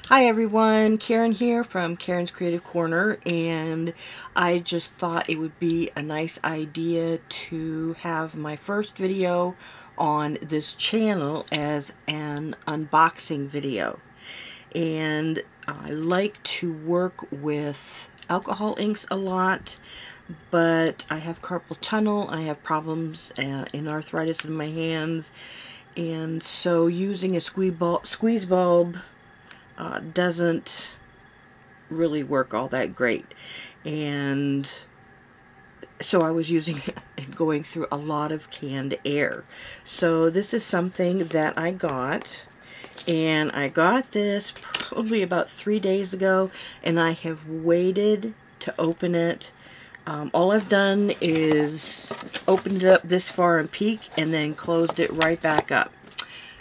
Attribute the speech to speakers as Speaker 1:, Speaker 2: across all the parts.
Speaker 1: Hi everyone, Karen here from Karen's Creative Corner, and I just thought it would be a nice idea to have my first video on this channel as an unboxing video. And I like to work with alcohol inks a lot, but I have carpal tunnel, I have problems in arthritis in my hands, and so using a squeeze bulb doesn't really work all that great. And so I was using it and going through a lot of canned air. So this is something that I got, and I got this probably about 3 days ago, and I have waited to open it. All I've done is opened it up this far and peek, and then closed it right back up.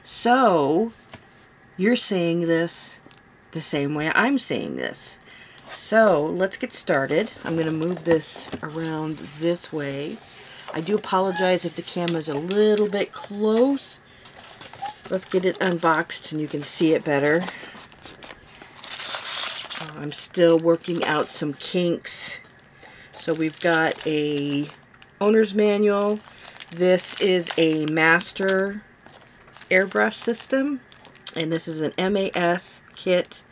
Speaker 1: So you're seeing this the same way I'm seeing this. So let's get started. I'm going to move this around this way. I do apologize if the camera's a little bit close. Let's get it unboxed and you can see it better. I'm still working out some kinks. So we've got a owner's manual. This is a master airbrush system, and this is an MAS kit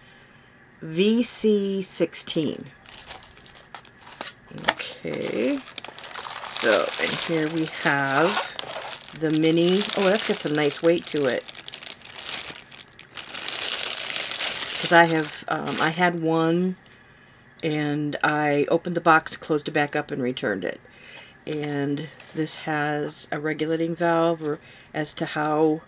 Speaker 1: VC16. Okay, so and here we have the mini. Oh, that's got some nice weight to it. Because I had one, and I opened the box, closed it back up, and returned it. And this has a regulating valve as to how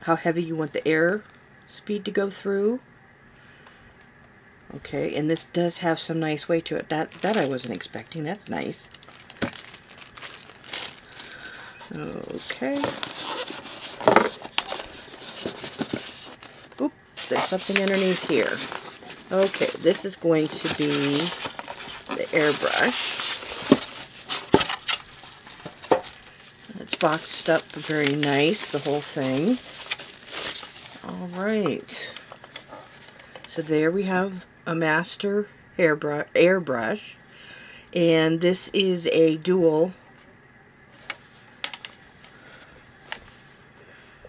Speaker 1: heavy you want the air speed to go through. Okay, and this does have some nice weight to it. That I wasn't expecting. That's nice. Okay. Oop, there's something underneath here. Okay, this is going to be the airbrush. It's boxed up very nice, the whole thing. Alright, so there we have a master airbrush, and this is a dual.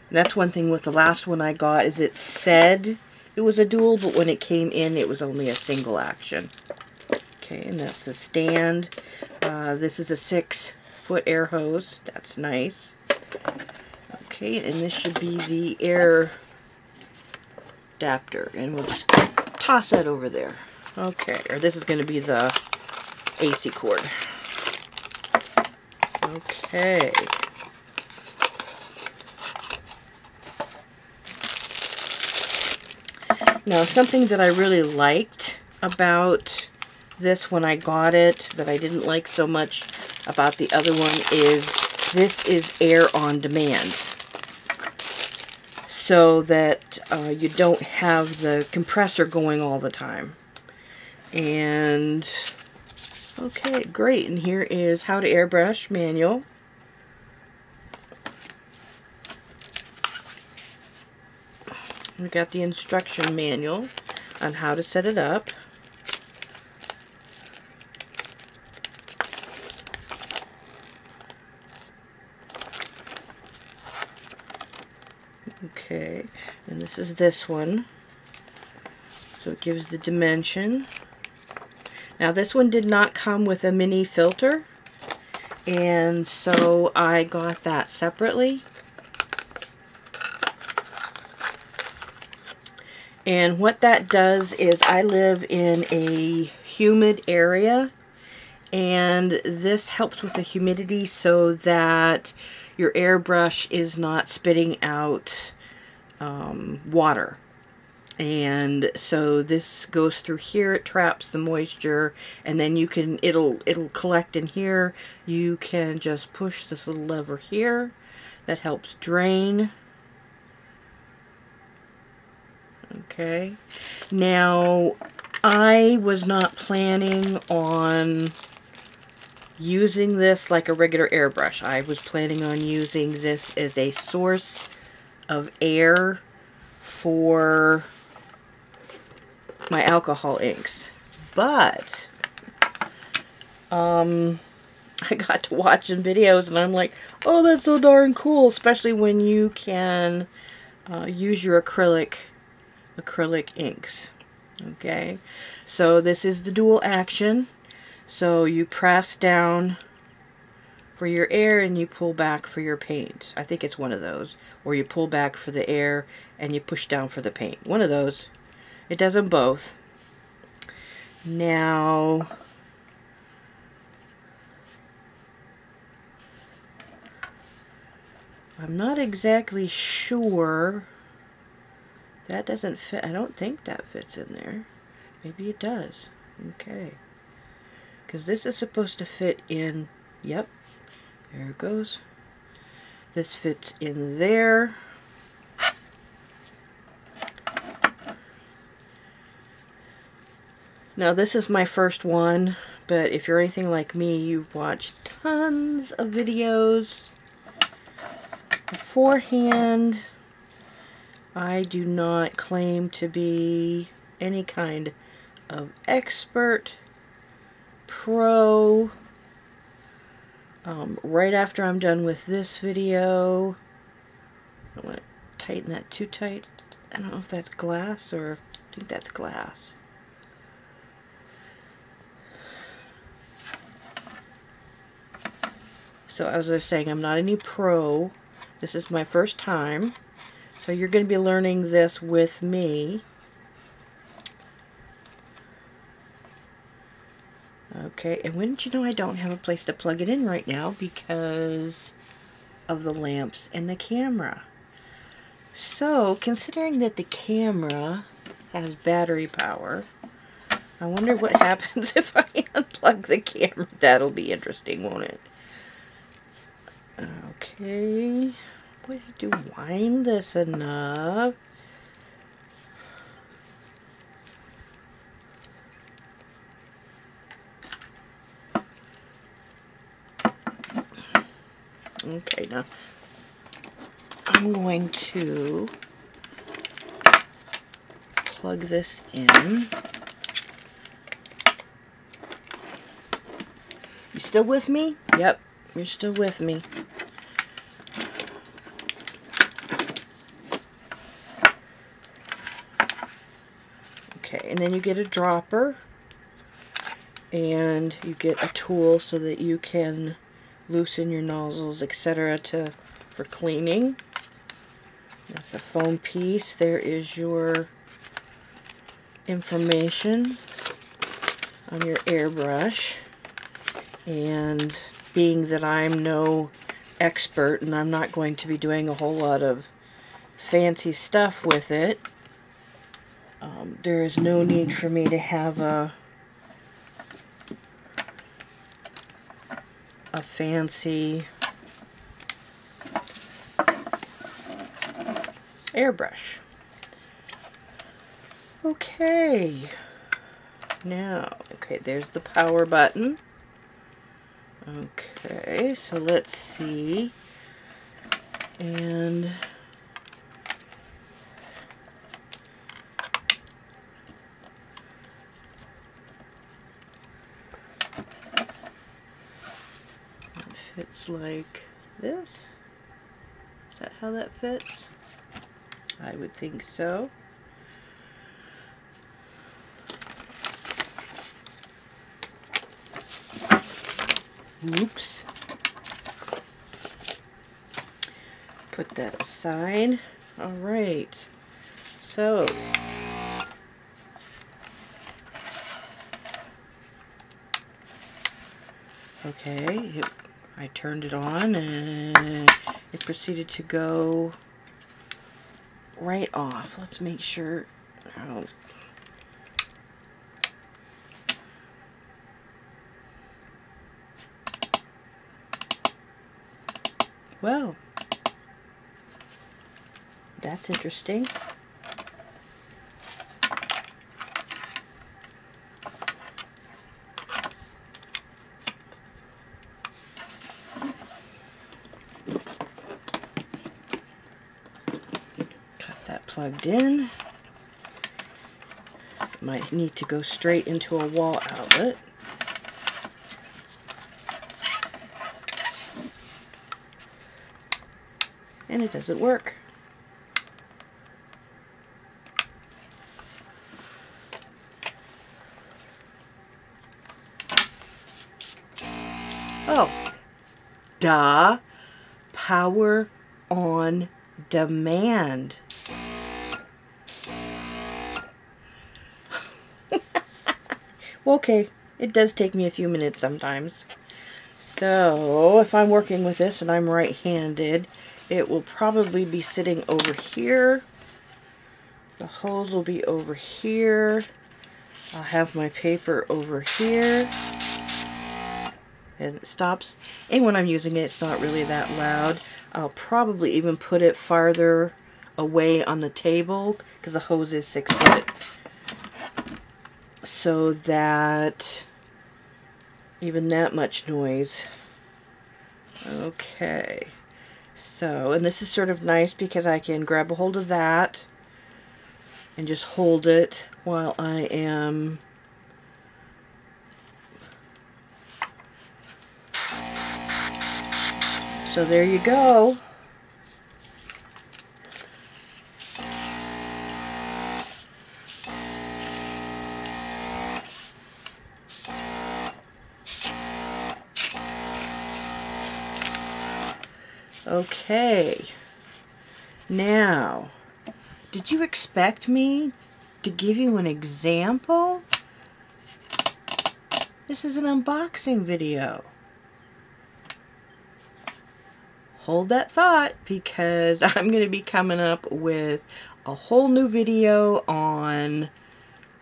Speaker 1: That's one thing with the last one I got, is it said it was a dual, but when it came in it was only a single action. Okay, and that's the stand. This is a 6-foot air hose. That's nice. Okay, and this should be the air adapter, and we'll just toss that over there. Okay, or this is going to be the AC cord. Okay. Now, something that I really liked about this when I got it, that I didn't like so much about the other one, is this is air on demand. So that you don't have the compressor going all the time. And okay, great. And here is how to airbrush manual. We got the instruction manual on how to set it up. Okay, and this is this one. So it gives the dimension. Now this one did not come with a mini filter, and so I got that separately. And what that does is, I live in a humid area, and this helps with the humidity so that your airbrush is not spitting out water. And so this goes through here, it traps the moisture, and then you can, it'll collect in here. You can just push this little lever here that helps drain. Okay, now I was not planning on using this like a regular airbrush. I was planning on using this as a source of air for my alcohol inks. But I got to watching videos and I'm like, oh, that's so darn cool, especially when you can use your acrylic inks. Okay, so this is the dual action. So you press down for your air and you pull back for your paint. I think it's one of those. Or you pull back for the air and you push down for the paint. One of those. It does them both. Now, I'm not exactly sure. That doesn't fit. I don't think that fits in there. Maybe it does. Okay. Because this is supposed to fit in. Yep. There it goes. This fits in there. Now this is my first one, but if you're anything like me, you've watched tons of videos beforehand. I do not claim to be any kind of expert, pro. Right after I'm done with this video, I don't want to tighten that too tight. I don't know if that's glass or I think that's glass. So as I was saying, I'm not any pro. This is my first time. So you're going to be learning this with me. Okay, and wouldn't you know I don't have a place to plug it in right now because of the lamps and the camera. So, considering that the camera has battery power, I wonder what happens if I unplug the camera. That'll be interesting, won't it? Okay. Boy, I do wind this enough. Okay, now I'm going to plug this in. You still with me? Yep, you're still with me. Okay, and then you get a dropper and you get a tool so that you can loosen your nozzles, etc. for cleaning. That's a foam piece. There is your information on your airbrush. And being that I'm no expert and I'm not going to be doing a whole lot of fancy stuff with it, there is no need for me to have a fancy airbrush. Okay, now, okay, there's the power button. Okay, so let's see, and it fits like this. Is that how that fits? I would think so. Oops. Put that aside. All right. So, okay, I turned it on and it proceeded to go right off. Let's make sure. Oh. Well, that's interesting. plugged in. Might need to go straight into a wall outlet. And it doesn't work. Oh, duh. Power on demand. Okay, it does take me a few minutes sometimes. So, if I'm working with this and I'm right-handed, it will probably be sitting over here. The hose will be over here. I'll have my paper over here. And it stops. And when I'm using it, it's not really that loud. I'll probably even put it farther away on the table because the hose is 6 foot. So that even that much noise. Okay. So, and this is sort of nice because I can grab a hold of that and just hold it while I am so there you go. Okay. Now, did you expect me to give you an example? This is an unboxing video. Hold that thought because I'm going to be coming up with a whole new video on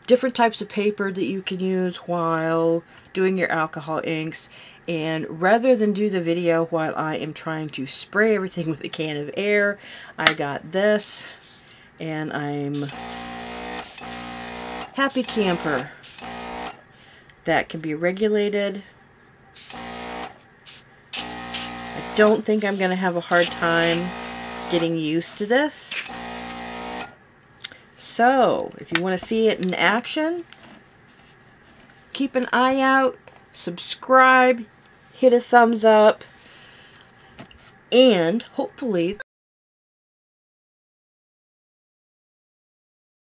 Speaker 1: different types of paper that you can use while doing your alcohol inks. And rather than do the video while I am trying to spray everything with a can of air, I got this and I'm happy camper. That can be regulated. I don't think I'm going to have a hard time getting used to this. So, if you want to see it in action, keep an eye out, subscribe, hit a thumbs up, and hopefully